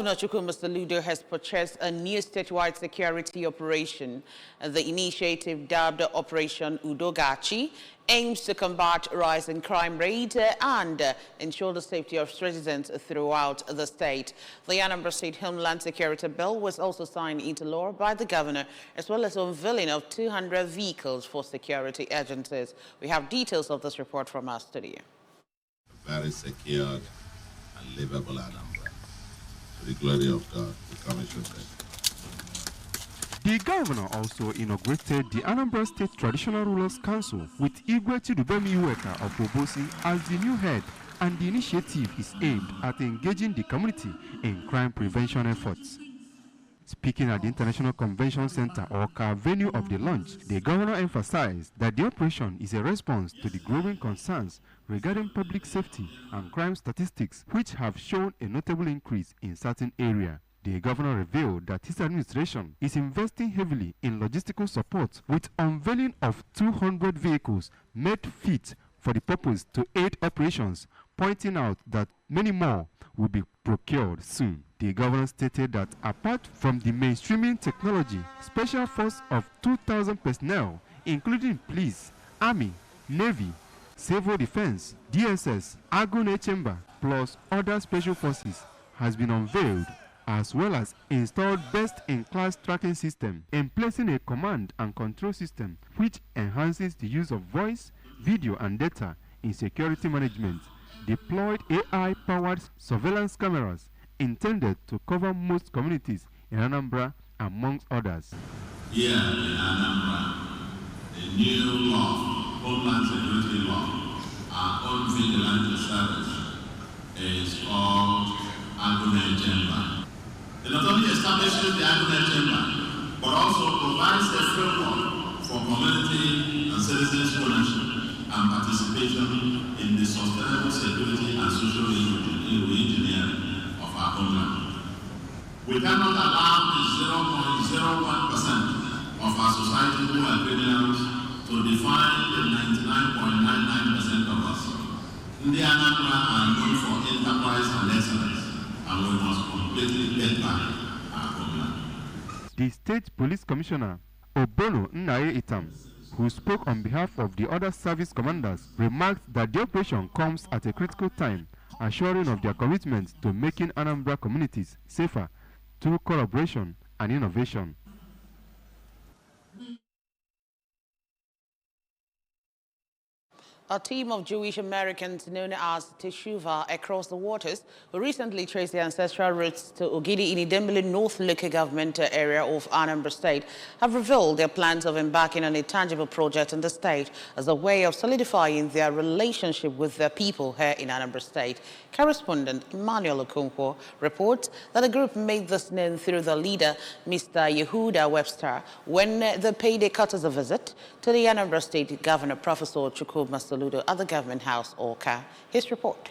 Governor Chukwuma Soludo has purchased a new statewide security operation. The initiative, dubbed Operation Udogachi, aims to combat rising crime rate and ensure the safety of citizens throughout the state. The Anambra State Homeland Security Bill was also signed into law by the governor, as well as unveiling of 200 vehicles for security agencies. We have details of this report from our studio. Very secured and livable Anambra. To the glory of God, the Commission said. The governor also inaugurated the Anambra State Traditional Rulers Council with Igwe Chidubemi Iweka of Obosi as the new head, and the initiative is aimed at engaging the community in crime prevention efforts. Speaking at the International Convention Center, Oka, venue of the launch, the governor emphasized that the operation is a response to the growing concerns regarding public safety and crime statistics, which have shown a notable increase in certain areas. The governor revealed that his administration is investing heavily in logistical support with unveiling of 200 vehicles made fit for the purpose to aid operations, pointing out that many more will be procured soon. The governor stated that apart from the mainstreaming technology, special force of 2,000 personnel, including police, army, navy, civil defense, DSS, Agune Chamber, plus other special forces, has been unveiled, as well as installed best-in-class tracking system, and placing a command and control system which enhances the use of voice, video and data in security management, deployed AI-powered surveillance cameras intended to cover most communities in Anambra, amongst others. Here in Anambra, the new law, Homeland Security Law, our own vigilante service, is called Agune Chamber. It not only establishes the Agune Chamber, but also provides a framework for community and citizens' ownership and participation in the sustainable security and social engineering of our homeland. We cannot allow the 0.01% of our society who are criminals to define the 99.99% of us. The Anambra are known for enterprise and excellence, and we must completely get back our homeland. The State Police Commissioner, Obono Nnaye Itam, who spoke on behalf of the other service commanders, remarked that the operation comes at a critical time, assuring of their commitment to making Anambra communities safer through collaboration and innovation. A team of Jewish Americans known as Teshuva across the waters, who recently traced their ancestral roots to Ogidi in Idembele North local government area of Anambra State, have revealed their plans of embarking on a tangible project in the state as a way of solidifying their relationship with their people here in Anambra State. Correspondent Emmanuel Okonkwo reports that the group made this known through the leader, Mr. Yehuda Webster, when they paid a courtesy visit to the Anambra State Governor, Professor Chukwuma Soludo, at the Government House, Oka. His report.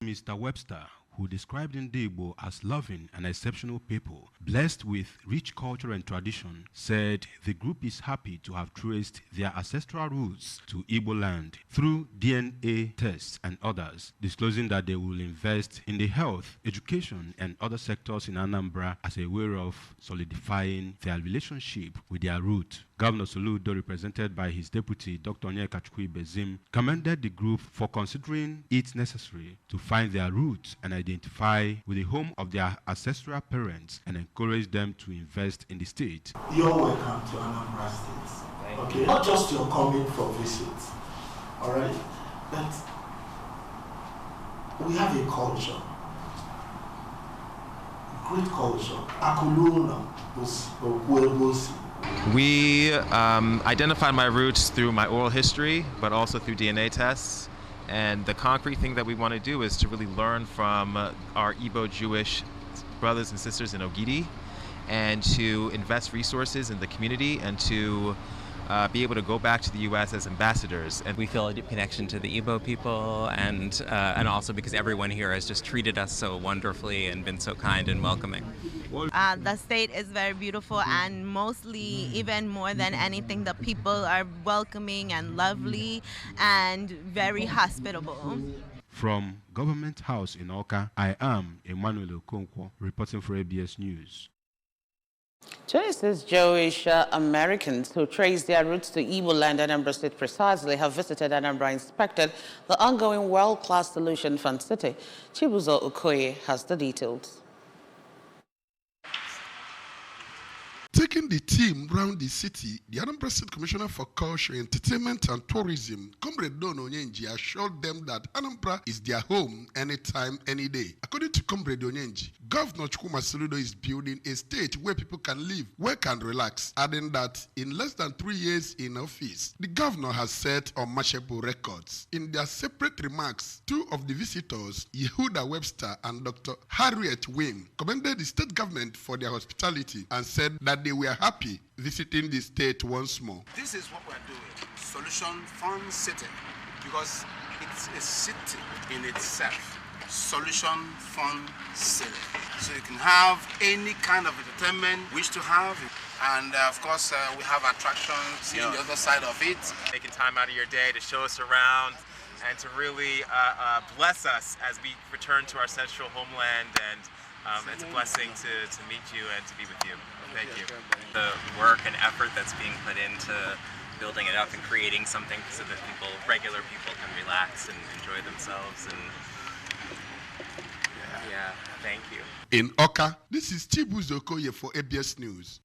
Mr. Webster, who described Ndegbo as loving and exceptional people, blessed with rich culture and tradition, said the group is happy to have traced their ancestral roots to Igbo land through DNA tests and others, disclosing that they will invest in the health, education, and other sectors in Anambra as a way of solidifying their relationship with their root. Governor Soludo, represented by his deputy, Dr. Onyeka Bezim, commended the group for considering it necessary to find their roots and identify with the home of their ancestral parents and encourage them to invest in the state. You're welcome to Anambra State. Okay, not just you're coming for visit, all right? But we have a culture, great culture. Akuluna was Welbosi. We identified my roots through my oral history, but also through DNA tests. And the concrete thing that we want to do is to really learn from our Igbo Jewish brothers and sisters in Ogidi, and to invest resources in the community, and to be able to go back to the U.S. as ambassadors. And we feel a deep connection to the Igbo people, and also because everyone here has just treated us so wonderfully and been so kind and welcoming. The state is very beautiful, and mostly, even more than anything, the people are welcoming and lovely and very hospitable. From Government House in Oka, I am Emmanuel Okonkwo, reporting for ABS News. 26 Jewish Americans who trace their roots to Igbo land, Anambra State precisely, have visited Anambra, inspected the ongoing world-class solution fund city. Chibuzo Okoye has the details. Taking the team round the city, the Anambra State Commissioner for Culture, Entertainment and Tourism, Comrade Don Onyenji, assured them that Anambra is their home anytime, any day. According to Comrade Onyenji, Governor Chukwuma Soludo is building a state where people can live, work and relax, adding that in less than 3 years in office, the governor has set unmatchable records. In their separate remarks, two of the visitors, Yehuda Webster and Dr. Harriet Wing, commended the state government for their hospitality and said that they were happy visiting the state once more. This is what we're doing, Solution Fund City, because it's a city in itself. Solution Fund City. So you can have any kind of entertainment you wish to have. And of course, we have attractions, seeing the other side of it. Taking time out of your day to show us around and to really bless us as we return to our central homeland. And it's a blessing to meet you and to be with you. Thank you. The work and effort that's being put into building it up and creating something so that regular people can relax and enjoy themselves. And yeah, thank you. In Oka, this is Chibuzo Okoye for ABS News.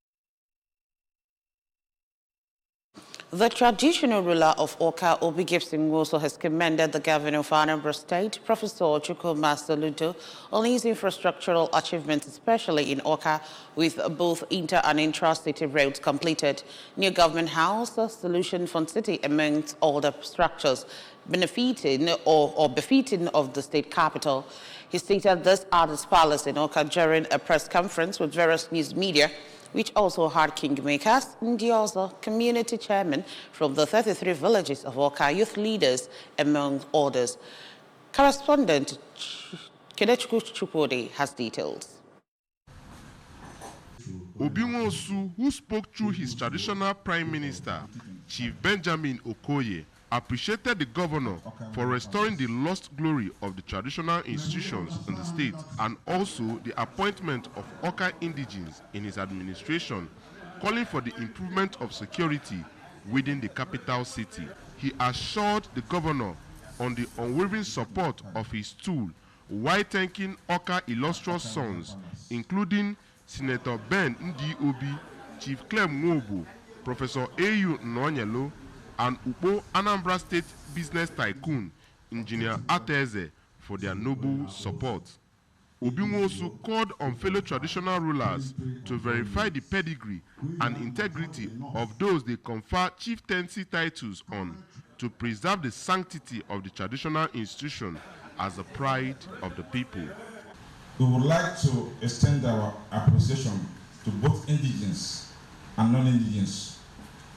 The traditional ruler of Oka, Obi Gibson, also has commended the governor of Anambra State, Professor Chukwuma Soludo, on his infrastructural achievements, especially in Oka, with both inter- and intra-city roads completed. New Government House, Solution Fund City, amongst all the structures benefiting or befitting of the state capital. He stated this at his palace in Oka during a press conference with various news media, which also had kingmakers, Ndiozo, community chairmen from the 33 villages of Oka, youth leaders, among others. Correspondent Kedechukwu Chukwudi has details. Obinwosu, who spoke through his traditional prime minister, Chief Benjamin Okoye, appreciated the governor for restoring the lost glory of the traditional institutions in the state and also the appointment of Oka indigenes in his administration, calling for the improvement of security within the capital city. He assured the governor on the unwavering support of his tool while thanking Oka illustrious sons, including Senator Ben Ndi Obi, Chief Clem Nwobo, Professor A.U. Nonyelo, and Upo Anambra State business tycoon, Engineer Ateze, for their noble support. Obinwosu called on fellow traditional rulers to verify the pedigree and integrity of those they confer chieftaincy titles on, to preserve the sanctity of the traditional institution as the pride of the people. We would like to extend our appreciation to both indigenes and non-indigenes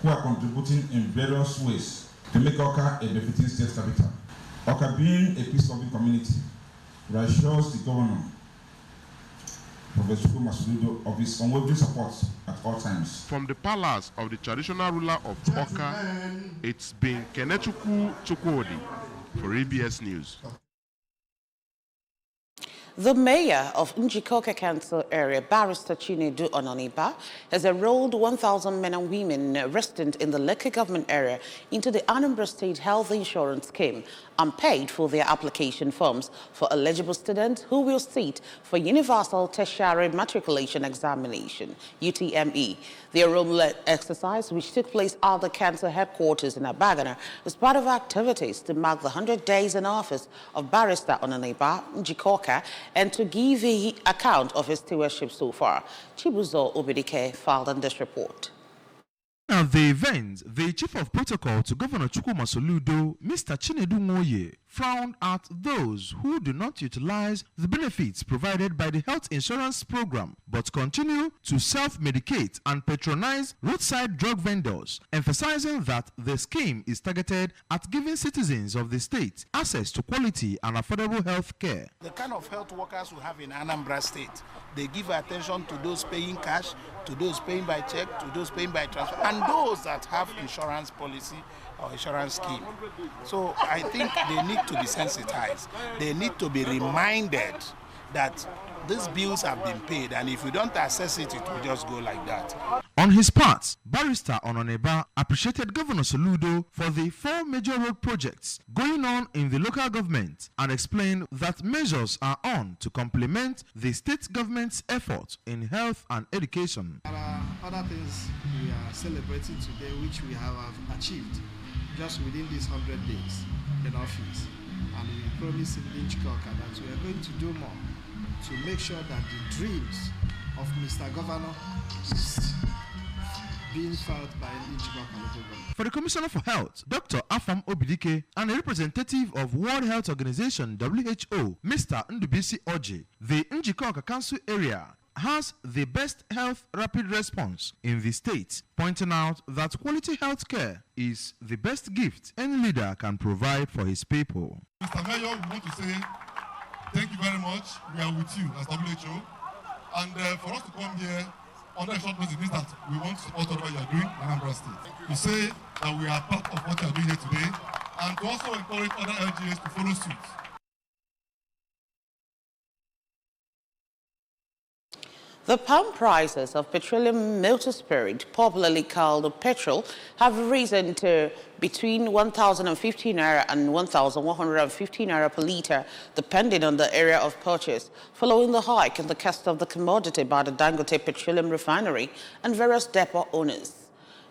who are contributing in various ways to make Oka a befitting state capital. Oka being a peace-loving community reassures the governor, Professor Chukwuma Soludo, of his unwavering support at all times. From the palace of the traditional ruler of Oka, it's been Kenechukwu Chukwudi for ABS News. The mayor of Njikoka Council area, Barrister Chinedu Ononiba, has enrolled 1,000 men and women resident in the local government area into the Anambra State Health Insurance Scheme and paid for their application forms for eligible students who will sit for Universal Tertiary Matriculation Examination, UTME. The enrollment exercise, which took place at the council headquarters in Abagana, was part of activities to mark the 100 days in office of Barrister Ononiba Njikoka and to give an account of his stewardship so far. Chibuzo Obedike filed on this report. At the event, the Chief of Protocol to Governor Chukwuma Soludo, Mr. Chinedu Nwoye, frowned at those who do not utilize the benefits provided by the health insurance program, but continue to self-medicate and patronize roadside drug vendors, emphasizing that the scheme is targeted at giving citizens of the state access to quality and affordable health care. The kind of health workers we have in Anambra State They give attention to those paying cash, to those paying by check, to those paying by transfer, and those that have insurance policy or insurance scheme. So I think they need to be sensitized. They need to be reminded that these bills have been paid, and if you don't assess it, it will just go like that. On his part, Barrister Ononeba appreciated Governor Soludo for the 4 major road projects going on in the local government and explained that measures are on to complement the state government's efforts in health and education. There are other things we are celebrating today which we have achieved just within these 100 days in office. And we promised in Inchikoka that we are going to do more to make sure that the dreams of Mr. Governor is being felt by Inchikoka local government. For the Commissioner for Health, Dr. Afam Obidike, and a representative of World Health Organization WHO, Mr. Ndubisi Oji, the Inchikoka Council area has the best health rapid response in the state, pointing out that quality health care is the best gift any leader can provide for his people. Mr. Mayor, we want to say thank you very much. We are with you as WHO. And for us to come here under a short notice means that we want to support whatever you are doing in Anambra State. To say that we are part of what you are doing here today, and to also encourage other LGAs to follow suit. The pump prices of petroleum motor spirit, popularly called petrol, have risen to between 1,050 naira and 1,150 naira per litre, depending on the area of purchase, following the hike in the cost of the commodity by the Dangote Petroleum Refinery and various depot owners.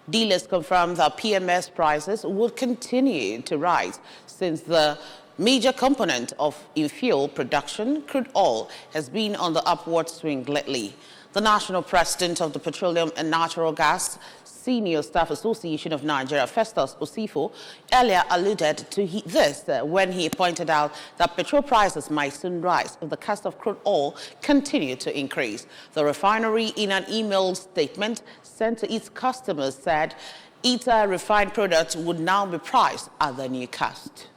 Dealers confirm that PMS prices would continue to rise since the major component of in-fuel production, crude oil, has been on the upward swing lately. The national president of the Petroleum and Natural Gas Senior Staff Association of Nigeria, Festus Osifo, earlier alluded to this when he pointed out that petrol prices might soon rise if the cost of crude oil continue to increase. The refinery, in an email statement sent to its customers, said its refined products would now be priced at the new cost.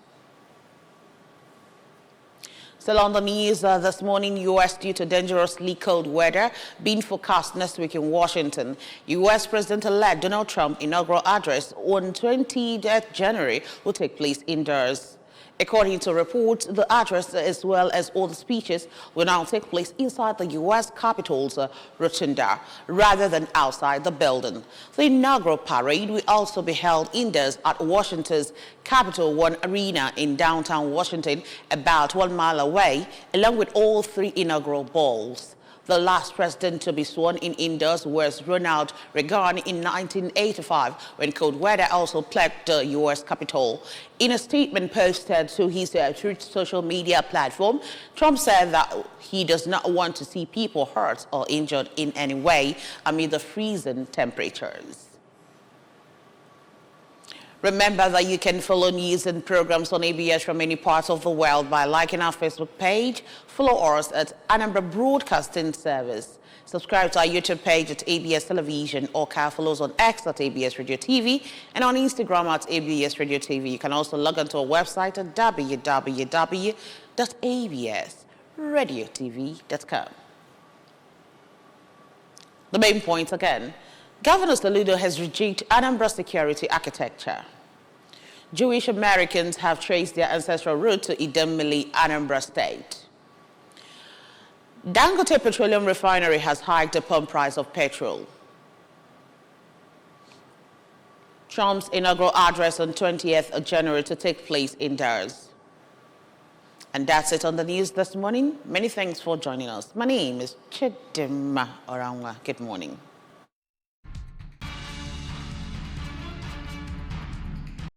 Still on the news this morning, U.S. due to dangerously cold weather being forecast next week in Washington. U.S. President-elect Donald Trump's inaugural address on 20th January will take place indoors. According to reports, the address as well as all the speeches will now take place inside the U.S. Capitol's rotunda rather than outside the building. The inaugural parade will also be held indoors at Washington's Capital One Arena in downtown Washington, about 1 mile away, along with all 3 inaugural balls. The last president to be sworn in indoors was Ronald Reagan in 1985, when cold weather also plagued the U.S. Capitol. In a statement posted to his Truth social media platform, Trump said that he does not want to see people hurt or injured in any way amid the freezing temperatures. Remember that you can follow news and programs on ABS from any parts of the world by liking our Facebook page, follow us at Anambra Broadcasting Service, subscribe to our YouTube page at ABS Television, or follow us on X at ABS Radio TV and on Instagram at ABS Radio TV. You can also log on to our website at www.absradiotv.com. The main point again. Governor Soludo has rejected Anambra security architecture. Jewish Americans have traced their ancestral route to Idemili, Anambra State. Dangote Petroleum Refinery has hiked the pump price of petrol. Trump's inaugural address on 20th January to take place indoors. And that's it on the news this morning. Many thanks for joining us. My name is Chidima Orangwa. Good morning.